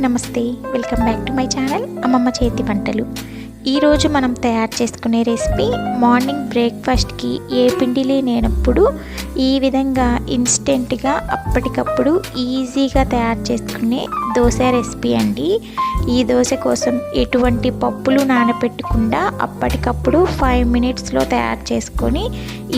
నమస్తే, welcome back to my channel అమ్మమ్మ చేతి వంటలు. ఈరోజు మనం తయారు చేసుకునే రెసిపీ మార్నింగ్ బ్రేక్ఫాస్ట్కి ఏ పిండి లేనప్పుడు ఈ విధంగా ఇన్స్టెంట్గా అప్పటికప్పుడు ఈజీగా తయారు చేసుకునే దోశ రెసిపీ అండి. ఈ దోశ కోసం ఎటువంటి పప్పులు నానబెట్టకుండా అప్పటికప్పుడు 5 మినిట్స్లో తయారు చేసుకొని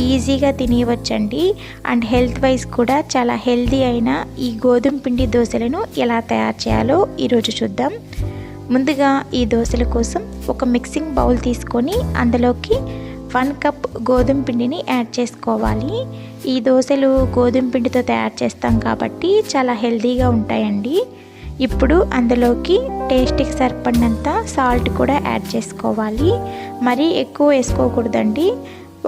ఈజీగా తినేయవచ్చండి. అండ్ హెల్త్ వైజ్ కూడా చాలా హెల్తీ అయిన ఈ గోధుమ పిండి దోశలను ఎలా తయారు చేయాలో ఈరోజు చూద్దాం. ముందుగా ఈ దోశల కోసం ఒక మిక్సింగ్ బౌల్ తీసుకొని అందులోకి 1 కప్ గోధుమ పిండిని యాడ్ చేసుకోవాలి. ఈ దోశలు గోధుమ పిండితో తయారు చేస్తాం కాబట్టి చాలా హెల్తీగా ఉంటాయండి. ఇప్పుడు అందులోకి టేస్ట్కి సరిపడినంత సాల్ట్ కూడా యాడ్ చేసుకోవాలి. మరీ ఎక్కువ వేసుకోకూడదండి,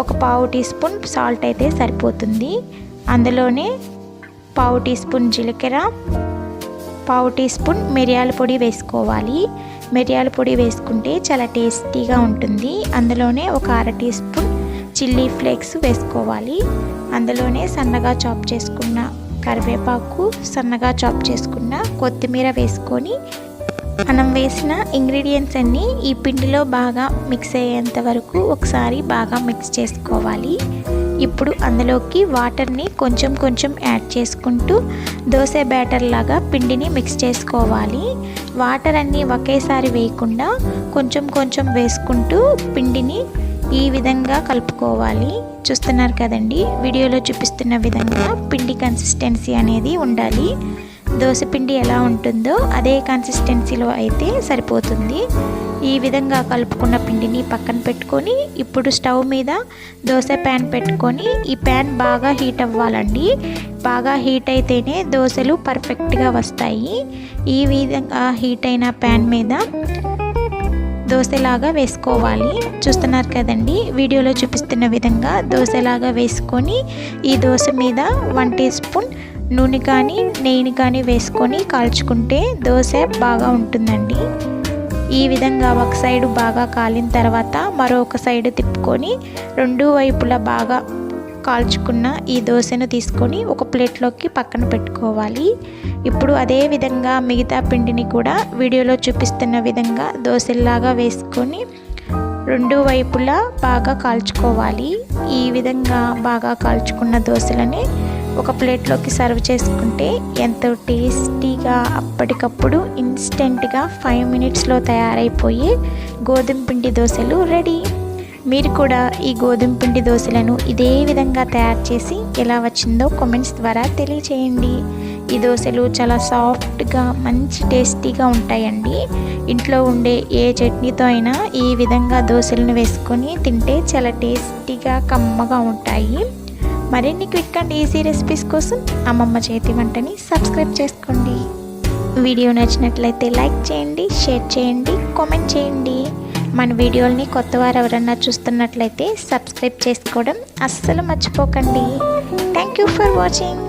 ఒక 1/2 టీ స్పూన్ సాల్ట్ అయితే సరిపోతుంది. అందులోనే 1/2 టీ స్పూన్ జీలకర్ర, 1/2 టీ స్పూన్ మిరియాల పొడి వేసుకోవాలి. మిరియాల పొడి వేసుకుంటే చాలా టేస్టీగా ఉంటుంది. అందులోనే ఒక 1/2 టీ స్పూన్ చిల్లీ ఫ్లేక్స్ వేసుకోవాలి. అందులోనే సన్నగా చాప్ చేసుకున్న కరివేపాకు, సన్నగా చాప్ చేసుకున్న కొత్తిమీర వేసుకొని మనం వేసిన ఇంగ్రీడియంట్స్ అన్నీ ఈ పిండిలో బాగా మిక్స్ అయ్యేంత వరకు ఒకసారి బాగా మిక్స్ చేసుకోవాలి. ఇప్పుడు అందులోకి వాటర్ని కొంచెం కొంచెం యాడ్ చేసుకుంటూ దోశ బ్యాటర్ లాగా పిండిని మిక్స్ చేసుకోవాలి. వాటర్ అన్నీ ఒకేసారి వేయకుండా కొంచెం కొంచెం వేసుకుంటూ పిండిని ఈ విధంగా కలుపుకోవాలి. చూస్తున్నారు కదండి, వీడియోలో చూపిస్తున్న విధంగా పిండి కన్సిస్టెన్సీ అనేది ఉండాలి. దోశ పిండి ఎలా ఉంటుందో అదే కన్సిస్టెన్సీలో అయితే సరిపోతుంది. ఈ విధంగా కలుపుకున్న పిండిని పక్కన పెట్టుకొని ఇప్పుడు స్టవ్ మీద దోశ ప్యాన్ పెట్టుకొని ఈ ప్యాన్ బాగా హీట్ అవ్వాలండి. బాగా హీట్ అయితేనే దోశలు పర్ఫెక్ట్గా వస్తాయి. ఈ విధంగా హీట్ అయిన ప్యాన్ మీద దోశలాగా వేసుకోవాలి. చూస్తున్నారు కదండి, వీడియోలో చూపిస్తున్న విధంగా దోశలాగా వేసుకొని ఈ దోశ మీద 1 టీ స్పూన్ నూనె కానీ నెయ్యిని కానీ వేసుకొని కాల్చుకుంటే దోశ బాగా ఉంటుందండి. ఈ విధంగా ఒక సైడు బాగా కాలిన తర్వాత మరొక సైడు తిప్పుకొని 2 వైపులా బాగా కాల్చుకున్న ఈ దోశను తీసుకొని ఒక ప్లేట్లోకి పక్కన పెట్టుకోవాలి. ఇప్పుడు అదే విధంగా మిగతా పిండిని కూడా వీడియోలో చూపిస్తున్న విధంగా దోశలాగా వేసుకొని 2 వైపులా బాగా కాల్చుకోవాలి. ఈ విధంగా బాగా కాల్చుకున్న దోశలని ఒక ప్లేట్లోకి సర్వ్ చేసుకుంటే ఎంతో టేస్టీగా అప్పటికప్పుడు ఇన్స్టెంట్గా 5 మినిట్స్లో తయారైపోయే గోధుమ పిండి దోశలు రెడీ. మీరు కూడా ఈ గోధుమ పిండి దోశలను ఇదే విధంగా తయారు చేసి ఎలా వచ్చిందో కామెంట్స్ ద్వారా తెలియచేయండి. ఈ దోశలు చాలా సాఫ్ట్గా మంచి టేస్టీగా ఉంటాయండి. ఇంట్లో ఉండే ఏ చట్నీతో అయినా ఈ విధంగా దోశలను వేసుకొని తింటే చాలా టేస్టీగా కమ్మగా ఉంటాయి. మరిన్ని క్విక్ అండ్ ఈజీ రెసిపీస్ కోసం అమ్మమ్మ చేతి వంటని సబ్స్క్రైబ్ చేసుకోండి. వీడియో నచ్చినట్లయితే లైక్ చేయండి, షేర్ చేయండి, కామెంట్ చేయండి. మన వీడియోల్ని కొత్తవారు ఎవరన్నా చూస్తున్నట్లయితే సబ్స్క్రైబ్ చేసుకోవడం అస్సలు మర్చిపోకండి. Thank you for watching.